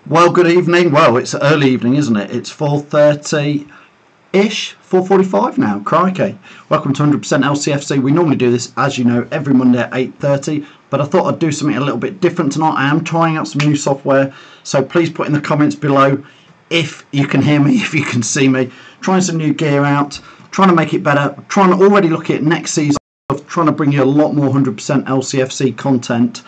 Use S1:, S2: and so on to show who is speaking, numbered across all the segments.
S1: Well, good evening. Well, it's early evening, isn't it? It's 4:30-ish, 4:45 now. Crikey. Welcome to 100% LCFC. We normally do this, as you know, every Monday at 8:30, but I thought I'd do something a little bit different tonight. I am trying out some new software, so please put in the comments below if you can hear me, if you can see me. Trying some new gear out, trying to make it better, trying to already look at next season, trying to bring you a lot more 100% LCFC content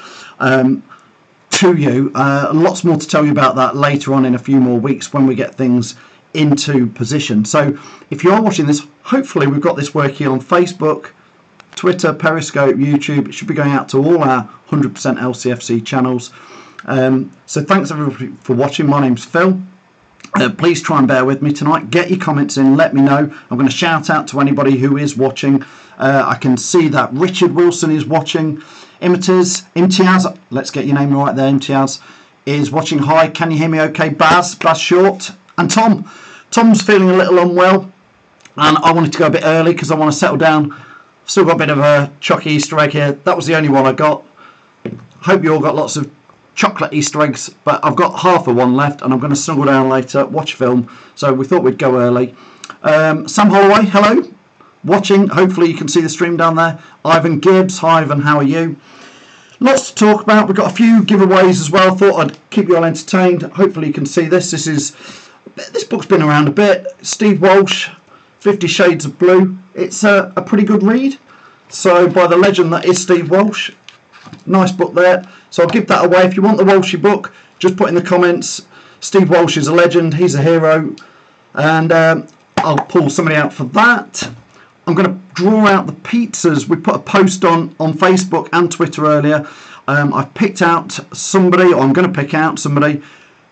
S1: to you. Lots more to tell you about that later on in a few more weeks when we get things into position. So if you are watching this, hopefully we've got this working on Facebook, Twitter, Periscope, YouTube. It should be going out to all our 100% LCFC channels. So thanks everybody for watching. My name's Phil. Please try and bear with me tonight. Get your comments in, let me know. I'm going to shout out to anybody who is watching. I can see that Richard Wilson is watching. Imtiaz, let's get your name right there. Imtiaz is watching. Hi, can you hear me okay? Baz Short, and Tom's feeling a little unwell, and I wanted to go a bit early because I want to settle down. Still got a bit of a chocky Easter egg here. That was the only one I got. Hope you all got lots of chocolate Easter eggs, but I've got half of one left and I'm going to snuggle down later, watch film, so we thought we'd go early. Sam Holloway, hello, watching. Hopefully you can see the stream down there. Ivan Gibbs, hi Ivan, how are you? Lots to talk about. We've got a few giveaways as well. Thought I'd keep you all entertained. Hopefully you can see this. This book's been around a bit. Steve Walsh, 50 Shades of Blue. It's a pretty good read. So by the legend that is Steve Walsh. Nice book there. So I'll give that away. If you want the Walshy book, just put in the comments. Steve Walsh is a legend. He's a hero. And I'll pull somebody out for that. I'm going to draw out the pizzas. We put a post on Facebook and Twitter earlier. I've picked out somebody, or I'm going to pick out somebody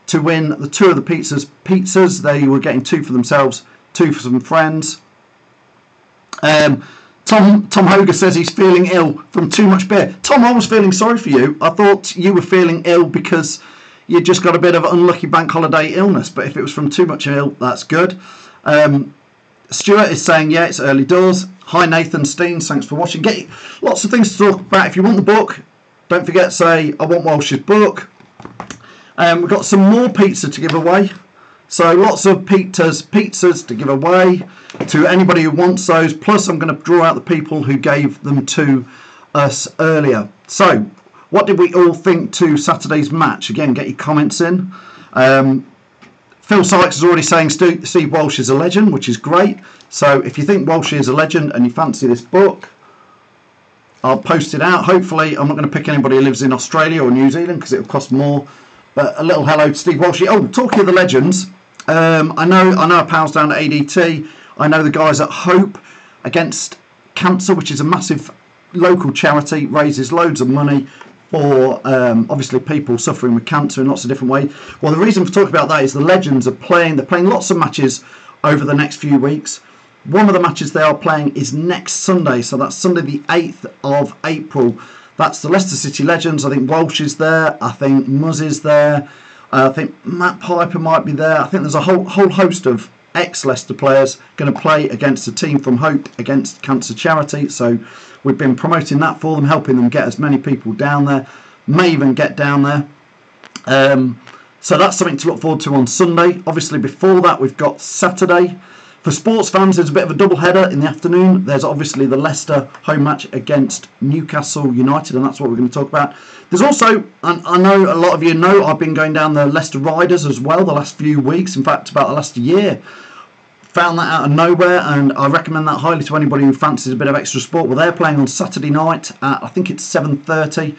S1: to win the two of the pizzas. They were getting two for themselves, two for some friends. Tom Hoger says he's feeling ill from too much beer. Tom, I was feeling sorry for you. I thought you were feeling ill because you just got a bit of unlucky bank holiday illness. But if it was from too much ill, that's good. Stuart is saying, yeah, it's early doors. Hi, Nathan Steens. Thanks for watching. Get lots of things to talk about. If you want the book, don't forget to say, I want Walsh's book. We've got some more pizza to give away. So lots of pizzas to give away to anybody who wants those. Plus, I'm going to draw out the people who gave them to us earlier. So, what did we all think to Saturday's match? Again, get your comments in. Phil Sykes is already saying Steve Walsh is a legend, which is great. So if you think Walsh is a legend and you fancy this book, I'll post it out. Hopefully, I'm not going to pick anybody who lives in Australia or New Zealand because it'll cost more. But a little hello to Steve Walsh. Oh, talking of the legends, I know our pals down at ADT. I know the guys at Hope Against Cancer, which is a massive local charity, raises loads of money for obviously people suffering with cancer in lots of different ways. Well, the reason for talking about that is the legends are playing. They're playing lots of matches over the next few weeks. One of the matches they are playing is next Sunday, so that's Sunday the 8th of April. That's the Leicester City Legends. I think Walsh is there. I think Muzz is there. I think Matt Piper might be there. I think there's a whole host of ex-Leicester players going to play against a team from Hope Against Cancer charity. So we've been promoting that for them, helping them get as many people down there. May even get down there. So that's something to look forward to on Sunday. Obviously before that we've got Saturday. For sports fans, there's a bit of a double header in the afternoon. There's obviously the Leicester home match against Newcastle United, and that's what we're going to talk about. There's also, and I know a lot of you know, I've been going down the Leicester Riders as well the last few weeks. In fact, about the last year. Found that out of nowhere, and I recommend that highly to anybody who fancies a bit of extra sport. Well, they're playing on Saturday night at, I think it's 7:30.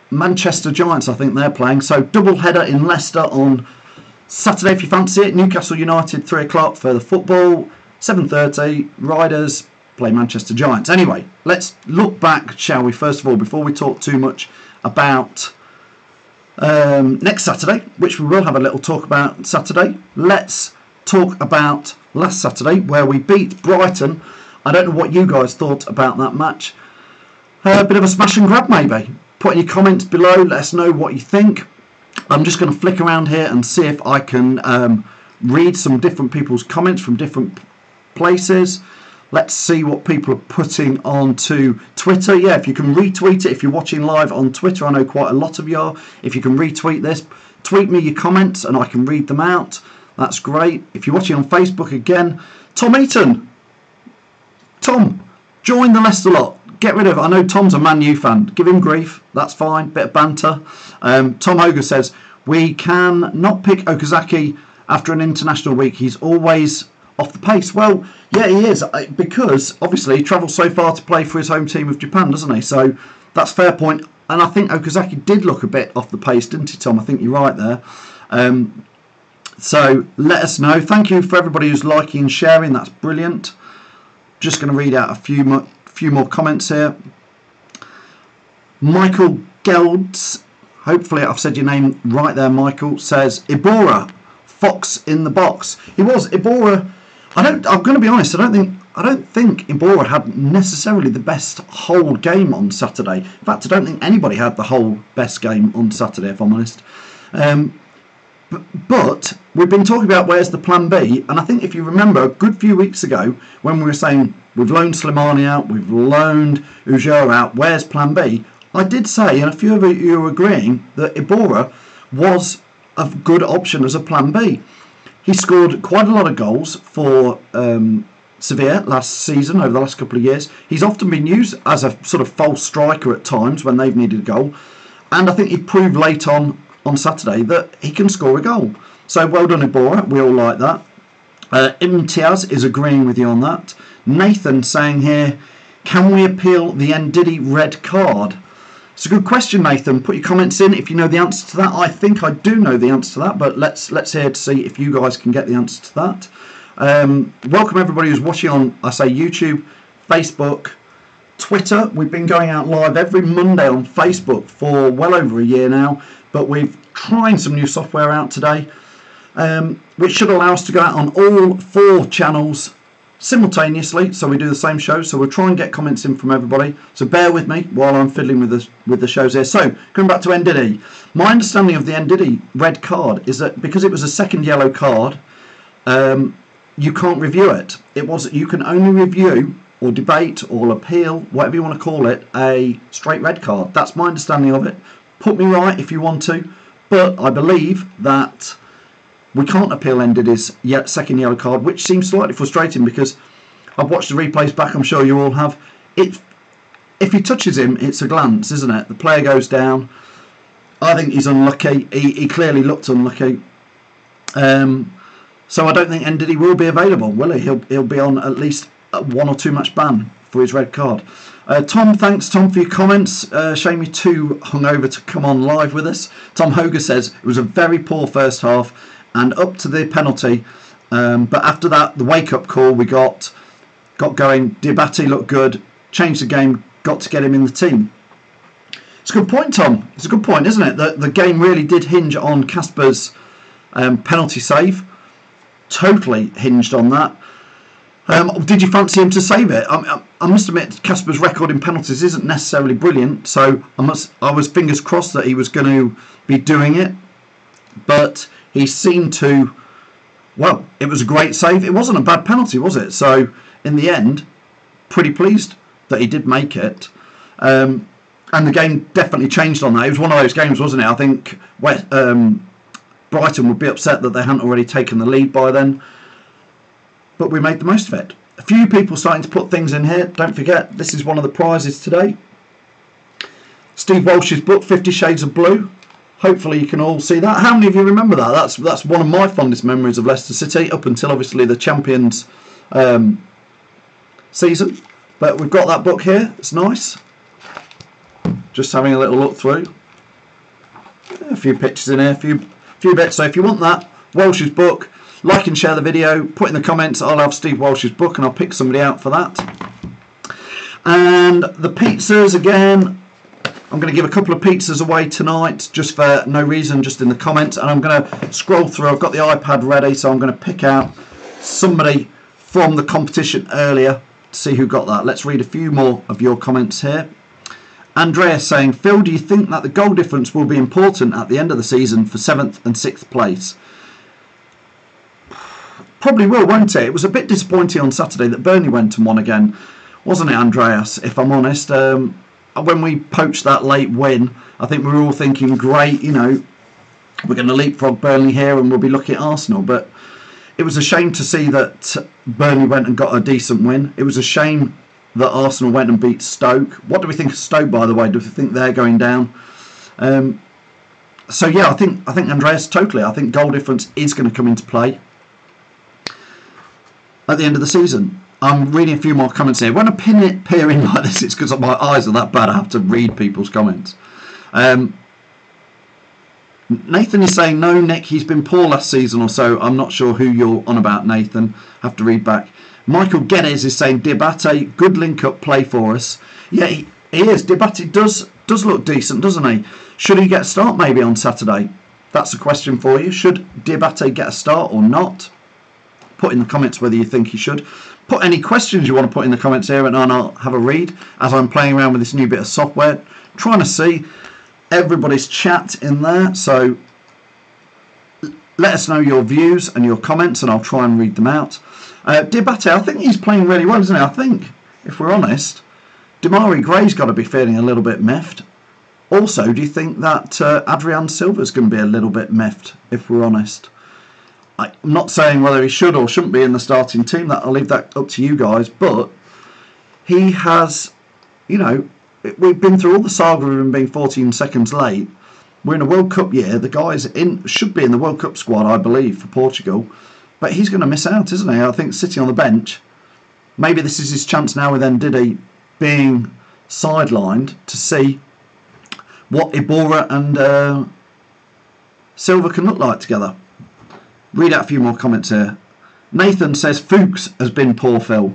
S1: Manchester Giants, I think they're playing. So double header in Leicester on Saturday if you fancy it. Newcastle United 3 o'clock for the football. 7:30 Riders play Manchester Giants. Anyway, let's look back, shall we, first of all, before we talk too much about next Saturday, which we will have a little talk about Saturday. Let's talk about last Saturday where we beat Brighton. I don't know what you guys thought about that match. A bit of a smash and grab maybe. Put in your comments below, let us know what you think. I'm just going to flick around here and see if I can read some different people's comments from different places. Let's see what people are putting onto Twitter. Yeah, if you can retweet it, if you're watching live on Twitter, I know quite a lot of you are. If you can retweet this, tweet me your comments and I can read them out. That's great. If you're watching on Facebook again, Tom Eaton. Tom, join the Leicester lot. Get rid of it. I know Tom's a Man U fan. Give him grief. That's fine. Bit of banter. Tom Hoger says, we can not pick Okazaki after an international week. He's always off the pace. Well, yeah, he is, because obviously he travels so far to play for his home team of Japan, doesn't he? So that's fair point. And I think Okazaki did look a bit off the pace, didn't he, Tom? I think you're right there. So let us know. Thank you for everybody who's liking and sharing. That's brilliant. Just going to read out a few more comments here. Michael Gelds, hopefully I've said your name right there, Michael, says Ibora, fox in the box. He was. Ibora, I'm going to be honest, I don't think Ibora had necessarily the best whole game on Saturday. In fact, I don't think anybody had the whole best game on Saturday, if I'm honest. But we've been talking about where's the plan B, and I think if you remember a good few weeks ago when we were saying we've loaned Slimani out, we've loaned Ujura out, where's plan B? I did say, and a few of you are agreeing, that Ibora was a good option as a plan B. He scored quite a lot of goals for Sevilla last season, over the last couple of years. He's often been used as a sort of false striker at times when they've needed a goal, and I think he proved late on Saturday that he can score a goal. So well done, Ibora. We all like that. Imtiaz is agreeing with you on that. Nathan saying here, can we appeal the Ndidi red card? It's a good question, Nathan. Put your comments in if you know the answer to that. I think I do know the answer to that, but let's hear to see if you guys can get the answer to that. Welcome everybody who's watching on, I say, YouTube, Facebook, Twitter. We've been going out live every Monday on Facebook for well over a year now, but we're trying some new software out today, which should allow us to go out on all 4 channels simultaneously, so we do the same show. So we'll try and get comments in from everybody, so bear with me while I'm fiddling with the shows here. So coming back to Ndidi, my understanding of the Ndidi red card is that because it was a second yellow card, you can't review it. You can only review or debate or appeal, whatever you want to call it, a straight red card. That's my understanding of it. Put me right if you want to, but I believe that we can't appeal Ndidi's second yellow card, which seems slightly frustrating because I've watched the replays back, I'm sure you all have. If he touches him, it's a glance, isn't it? The player goes down. I think he's unlucky. He clearly looked unlucky. So I don't think Ndidi will be available, will he? He'll be on at least a 1 or 2 match ban for his red card. Tom, thanks Tom for your comments. Shame you're too hungover to come on live with us. Tom Hoger says it was a very poor first half and up to the penalty, but after that the wake-up call we got going. Diabate looked good, changed the game, got to get him in the team. It's a good point, Tom. It's a good point, isn't it? The game really did hinge on Kasper's penalty save. Totally hinged on that. Did you fancy him to save it? I must admit, Kasper's record in penalties isn't necessarily brilliant, so I was fingers crossed that he was going to be doing it, but he seemed to. Well, it was a great save. It wasn't a bad penalty, was it? So in the end, pretty pleased that he did make it, and the game definitely changed on that. It was one of those games, wasn't it? I think Brighton would be upset that they hadn't already taken the lead by then. But we made the most of it. A few people starting to put things in here. Don't forget, this is one of the prizes today. Steve Walsh's book, 50 Shades of Blue. Hopefully you can all see that. How many of you remember that? That's one of my fondest memories of Leicester City, up until obviously the Champions season. But we've got that book here. It's nice. Just having a little look through. A few pictures in here, a few bits. So if you want that, Walsh's book, like and share the video, put in the comments, I'll have Steve Walsh's book and I'll pick somebody out for that. And the pizzas, again, I'm going to give a couple of pizzas away tonight, just for no reason, just in the comments. And I'm going to scroll through, I've got the iPad ready, so I'm going to pick out somebody from the competition earlier to see who got that. Let's read a few more of your comments here. Andrea saying, Phil, do you think that the goal difference will be important at the end of the season for 7th and 6th place? Probably will, won't it? It was a bit disappointing on Saturday that Burnley went and won again, wasn't it, Andreas, if I'm honest? When we poached that late win, I think we were all thinking, great, you know, we're going to leapfrog Burnley here and we'll be looking at Arsenal. But it was a shame to see that Burnley went and got a decent win. It was a shame that Arsenal went and beat Stoke. What do we think of Stoke, by the way? Do we think they're going down? So yeah, I think Andreas, totally. I think goal difference is going to come into play at the end of the season. I'm reading a few more comments here. When I peer in like this, it's because my eyes are that bad. I have to read people's comments. Nathan is saying, no, Nick, he's been poor last season or so. I'm not sure who you're on about, Nathan. Have to read back. Michael Geddes is saying, Diabate, good link-up play for us. Yeah, he is. Diabate does look decent, doesn't he? Should he get a start maybe on Saturday? That's a question for you. Should Diabate get a start or not? Put in the comments whether you think he should. Put any questions you want to put in the comments here and I'll have a read as I'm playing around with this new bit of software, trying to see everybody's chat in there. So let us know your views and your comments and I'll try and read them out. Diabate, I think he's playing really well, isn't he? I think, if we're honest, Damari Gray's got to be feeling a little bit miffed. Also, do you think that Adrian Silva's going to be a little bit miffed, if we're honest? I'm not saying whether he should or shouldn't be in the starting team. I'll leave that up to you guys. But he has, you know, we've been through all the saga of him being 14 seconds late. We're in a World Cup year. The guy's should be in the World Cup squad, I believe, for Portugal. But he's going to miss out, isn't he? I think sitting on the bench. Maybe this is his chance now with Ndidi being sidelined to see what Iborra and Silva can look like together. Read out a few more comments here. Nathan says Fuchs has been poor, Phil.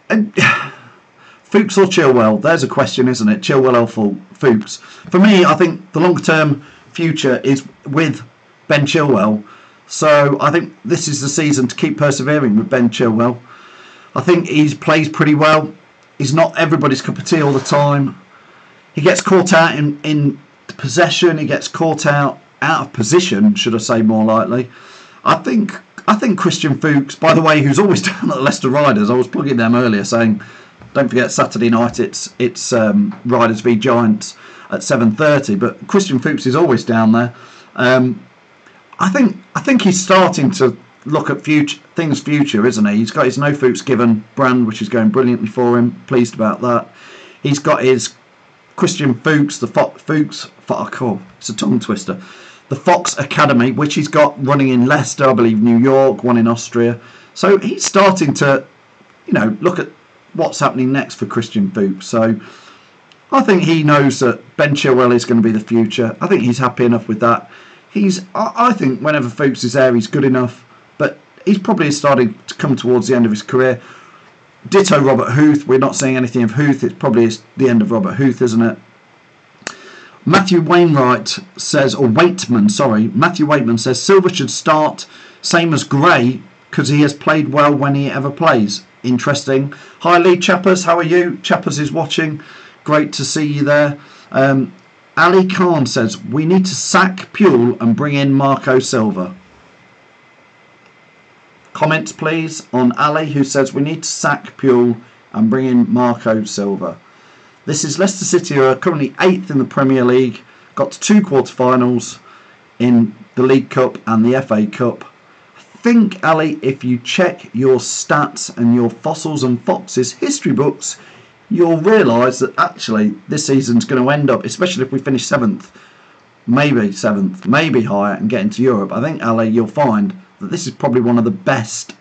S1: Fuchs or Chilwell? There's a question, isn't it? Chilwell or Fuchs? For me, I think the long-term future is with Ben Chilwell. So I think this is the season to keep persevering with Ben Chilwell. I think he plays pretty well. He's not everybody's cup of tea all the time. He gets caught out in possession. He gets caught out of position, should I say more likely. I think Christian Fuchs, by the way, who's always down at the Leicester Riders. I was plugging them earlier saying, don't forget Saturday night it's Riders v Giants at 7:30. But Christian Fuchs is always down there. I think he's starting to look at future, isn't he? He's got his No Fuchs Given brand, which is going brilliantly for him. Pleased about that. He's got his Christian Fuchs, the Fuchs, it's a tongue twister. The Fox Academy, which he's got running in Leicester, I believe New York, one in Austria. So he's starting to, you know, look at what's happening next for Christian Fuchs. So I think he knows that Ben Chilwell is going to be the future. I think he's happy enough with that. I think whenever Fuchs is there, he's good enough. But he's probably starting to come towards the end of his career. Ditto Robert Huth. We're not seeing anything of Huth. It's probably the end of Robert Huth, isn't it? Matthew Wainwright says, or Waitman, sorry. Matthew Waitman says, Silva should start same as Gray because he has played well when he ever plays. Interesting. Hi Lee Chappers, how are you? Chappers is watching. Great to see you there. Ali Khan says, we need to sack Puel and bring in Marco Silva. Comments please on Ali, who says we need to sack Puel and bring in Marco Silva. This is Leicester City, who are currently 8th in the Premier League. Got to 2 quarter-finals in the League Cup and the FA Cup. I think, Ali, if you check your stats and your Fossils and Foxes history books, you'll realise that actually this season's going to end up, especially if we finish 7th, maybe higher and get into Europe. I think, Ali, you'll find that this is probably one of the best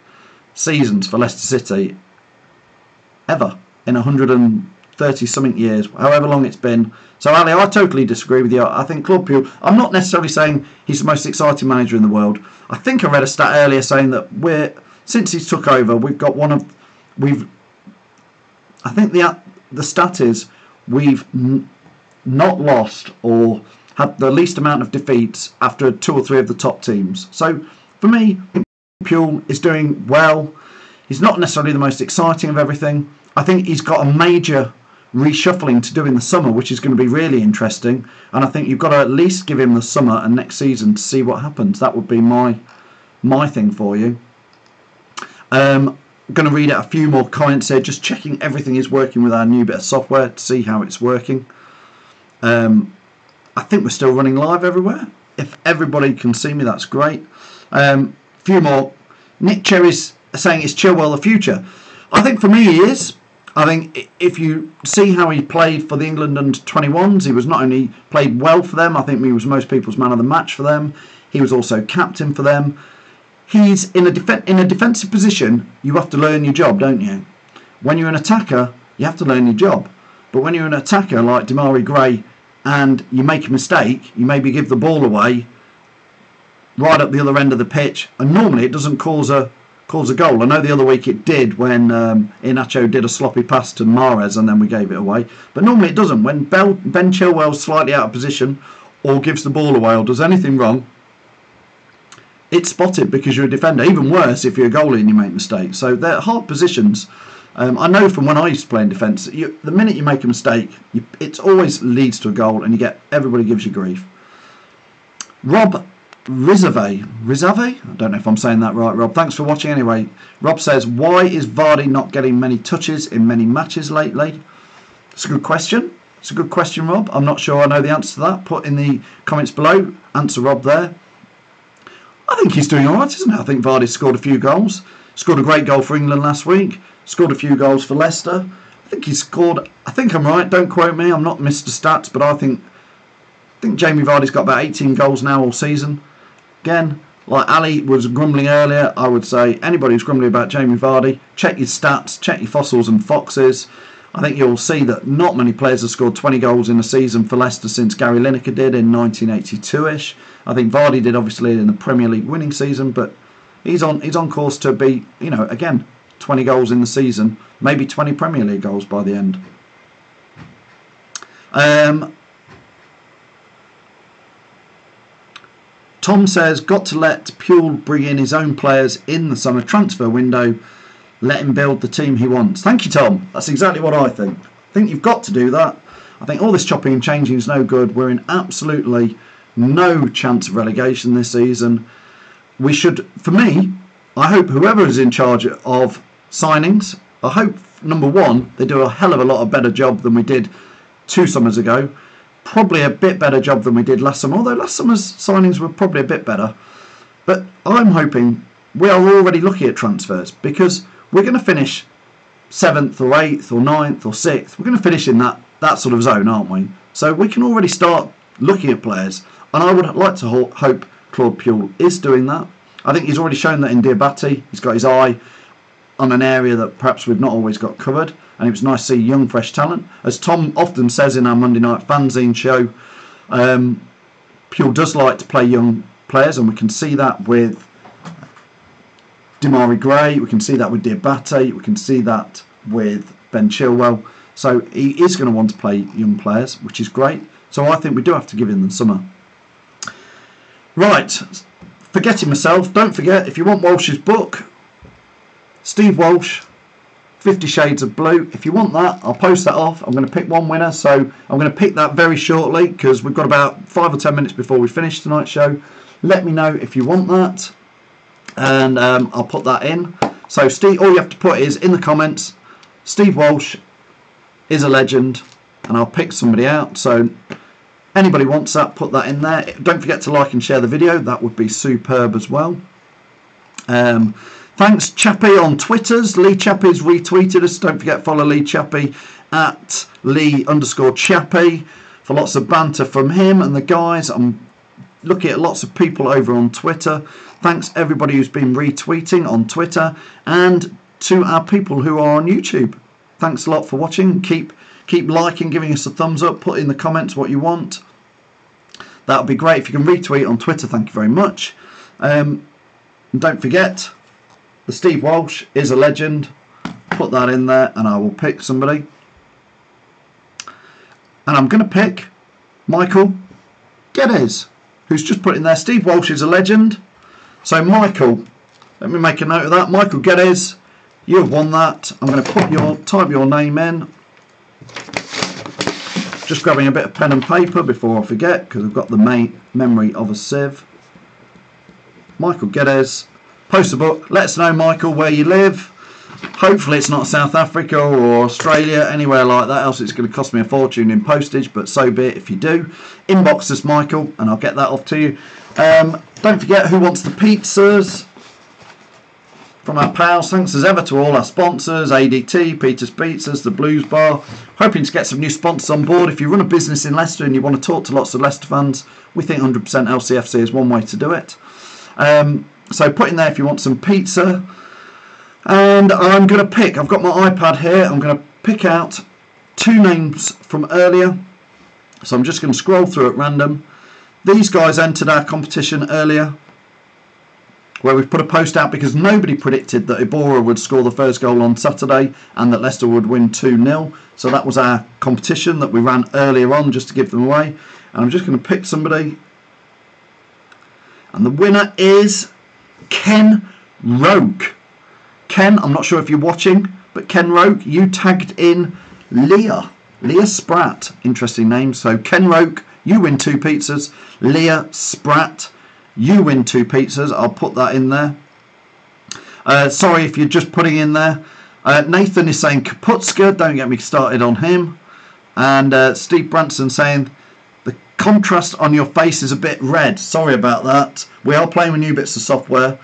S1: seasons for Leicester City ever in 130 something years, however long it's been. So Ali, I totally disagree with you. I think Claude Puel, I'm not necessarily saying he's the most exciting manager in the world. I think I read a stat earlier saying that since he's took over, I think the stat is we've not lost or had the least amount of defeats after 2 or 3 of the top teams. So for me, Puel is doing well. He's not necessarily the most exciting of everything. I think he's got a major reshuffling to do in the summer, which is going to be really interesting. And I think you've got to at least give him the summer and next season to see what happens. That would be my my thing for you. I'm going to read out a few more comments here, just checking everything is working with our new bit of software to see how it's working. I think we're still running live everywhere. If everybody can see me, that's great. Few more. Nick Cherry's saying, is Chilwell the future? I think for me he is. I think if you see how he played for the England under-21s, he was not only played well for them, I think he was most people's man of the match for them. He was also captain for them. He's in a defensive position. You have to learn your job, don't you? When you're an attacker, you have to learn your job. But when you're an attacker like Demarai Gray and you make a mistake, you maybe give the ball away right up the other end of the pitch, and normally it doesn't cause a goal. I know the other week it did when Iheanacho did a sloppy pass to Mahrez and then we gave it away. But normally it doesn't. When Ben Chilwell's slightly out of position or gives the ball away or does anything wrong, it's spotted because you're a defender. Even worse if you're a goalie and you make mistakes. So they're hard positions. I know from when I used to play in defence, the minute you make a mistake, it always leads to a goal, and everybody gives you grief. Rob Rizave, I don't know if I'm saying that right, Rob. Thanks for watching anyway. Rob says, why is Vardy not getting many touches in many matches lately? It's a good question. It's a good question, Rob. I'm not sure I know the answer to that. Put in the comments below. Answer Rob there. I think he's doing all right, isn't he? I think Vardy scored a few goals. Scored a great goal for England last week. Scored a few goals for Leicester. I think he scored, I think I'm right, don't quote me, I'm not Mr. Stats, but I think Jamie Vardy's got about 18 goals now all season. Again, like Ali was grumbling earlier, I would say anybody who's grumbling about Jamie Vardy, check your stats, check your fossils and foxes. I think you'll see that not many players have scored 20 goals in a season for Leicester since Gary Lineker did in 1982-ish. I think Vardy did obviously in the Premier League winning season, but he's on course to be, you know, again, 20 goals in the season, maybe 20 Premier League goals by the end. Tom says, got to let Puel bring in his own players in the summer transfer window. Let him build the team he wants. Thank you, Tom. That's exactly what I think. I think you've got to do that. I think all this chopping and changing is no good. We're in absolutely no chance of relegation this season. We should, for me, I hope whoever is in charge of signings, I hope, number one, they do a hell of a lot of better job than we did 2 summers ago. Probably a bit better job than we did last summer, although last summer's signings were probably a bit better. But I'm hoping we are already looking at transfers, because we're going to finish 7th or 8th or 9th or 6th. We're going to finish in that sort of zone, aren't we? So we can already start looking at players, and I would like to hope Claude Puel is doing that. I think he's already shown that in Diabate. He's got his eye on an area that perhaps we've not always got covered, and it was nice to see young, fresh talent. As Tom often says in our Monday night fanzine show, Puel does like to play young players, and we can see that with Demarai Gray, we can see that with Diabate, we can see that with Ben Chilwell. So he is going to want to play young players, which is great. So I think we do have to give him the summer. Right, forgetting myself, don't forget, if you want Walsh's book, Steve Walsh, 50 Shades of Blue. If you want that, I'll post that off. I'm going to pick one winner, so I'm going to pick that very shortly, because we've got about 5 or 10 minutes before we finish tonight's show. Let me know if you want that, and I'll put that in. So Steve, all you have to put is in the comments, Steve Walsh is a legend, and I'll pick somebody out. So anybody wants that, put that in there. Don't forget to like and share the video. That would be superb as well. Thanks Chappie on Twitters. Lee Chappie's retweeted us. Don't forget follow Lee Chappie at Lee_Chappie for lots of banter from him and the guys. I'm looking at lots of people over on Twitter. Thanks everybody who's been retweeting on Twitter, and to our people who are on YouTube. Thanks a lot for watching. Keep liking, giving us a thumbs up, put in the comments what you want. That would be great. If you can retweet on Twitter, thank you very much. And don't forget, the Steve Walsh is a legend. Put that in there and I will pick somebody. And I'm going to pick Michael Guedes, who's just put in there, Steve Walsh is a legend. So Michael, let me make a note of that. Michael Guedes, you have won that. I'm going to type your name in. Just grabbing a bit of pen and paper before I forget, because I've got the memory of a sieve. Michael Guedes, Post a book. Let us know, Michael, where you live. Hopefully it's not South Africa or Australia, anywhere like that, else it's going to cost me a fortune in postage, but so be it if you do. Inbox us, Michael, and I'll get that off to you. Don't forget, who wants the pizzas from our pals. Thanks as ever to all our sponsors, ADT, Peter's Pizzas, the Blues Bar. Hoping to get some new sponsors on board. If you run a business in Leicester and you want to talk to lots of Leicester fans, we think 100% LCFC is one way to do it. So put in there if you want some pizza. And I'm going to pick, I've got my iPad here, I'm going to pick out 2 names from earlier. So I'm just going to scroll through at random. These guys entered our competition earlier, where we've put a post out because nobody predicted that Ibora would score the first goal on Saturday and that Leicester would win 2-0. So that was our competition that we ran earlier on just to give them away. And I'm just going to pick somebody. And the winner is Ken Roke. Ken, I'm not sure if you're watching, but Ken Roke, you tagged in Leah Spratt. Interesting name. So Ken Roke, you win 2 pizzas. Leah Spratt, you win 2 pizzas. I'll put that in there. Sorry if you're just putting in there. Nathan is saying Kaputska. Don't get me started on him. And Steve Branson saying the contrast on your face is a bit red. Sorry about that. We are playing with new bits of software.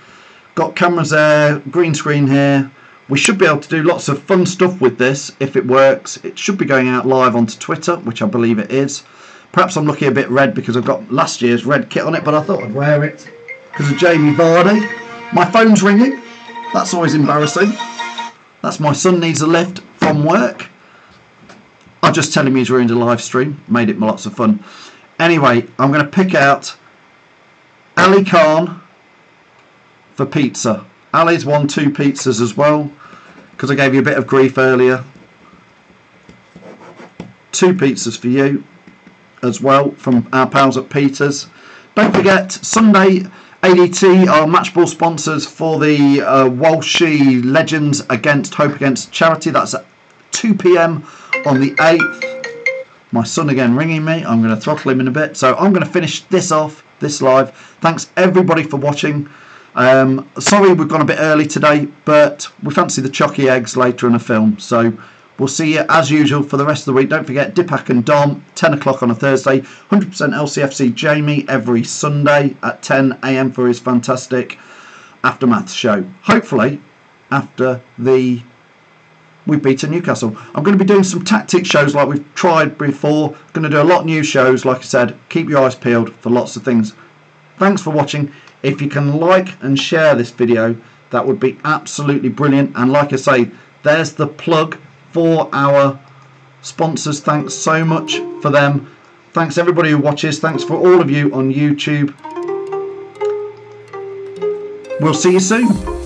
S1: Got cameras there, green screen here. We should be able to do lots of fun stuff with this if it works. It should be going out live onto Twitter, which I believe it is. Perhaps I'm looking a bit red because I've got last year's red kit on it, but I thought I'd wear it because of Jamie Vardy. My phone's ringing. That's always embarrassing. That's my son needs a lift from work. I'll just tell him he's ruined a live stream. Made it lots of fun. Anyway, I'm going to pick out Ali Khan for pizza. Ali's won 2 pizzas as well because I gave you a bit of grief earlier. 2 pizzas for you as well from our pals at Peter's. Don't forget, Sunday ADT are match ball sponsors for the Walshy Legends against Hope Against Charity. That's at 2 PM on the 8th. My son again ringing me. I'm going to throttle him in a bit. So I'm going to finish this off, this live. Thanks everybody for watching. Sorry we've gone a bit early today, but we fancy the chocky eggs later in a film. So we'll see you as usual for the rest of the week. Don't forget Dipak and Dom, 10 o'clock on a Thursday. 100% LCFC Jamie every Sunday at 10 AM for his fantastic Aftermath show. Hopefully after we've beaten Newcastle. I'm going to be doing some tactic shows like we've tried before. Going to do a lot of new shows, like I said. Keep your eyes peeled for lots of things. Thanks for watching. If you can like and share this video, that would be absolutely brilliant. And like I say, there's the plug for our sponsors. Thanks so much for them. Thanks everybody who watches. Thanks for all of you on YouTube. We'll see you soon.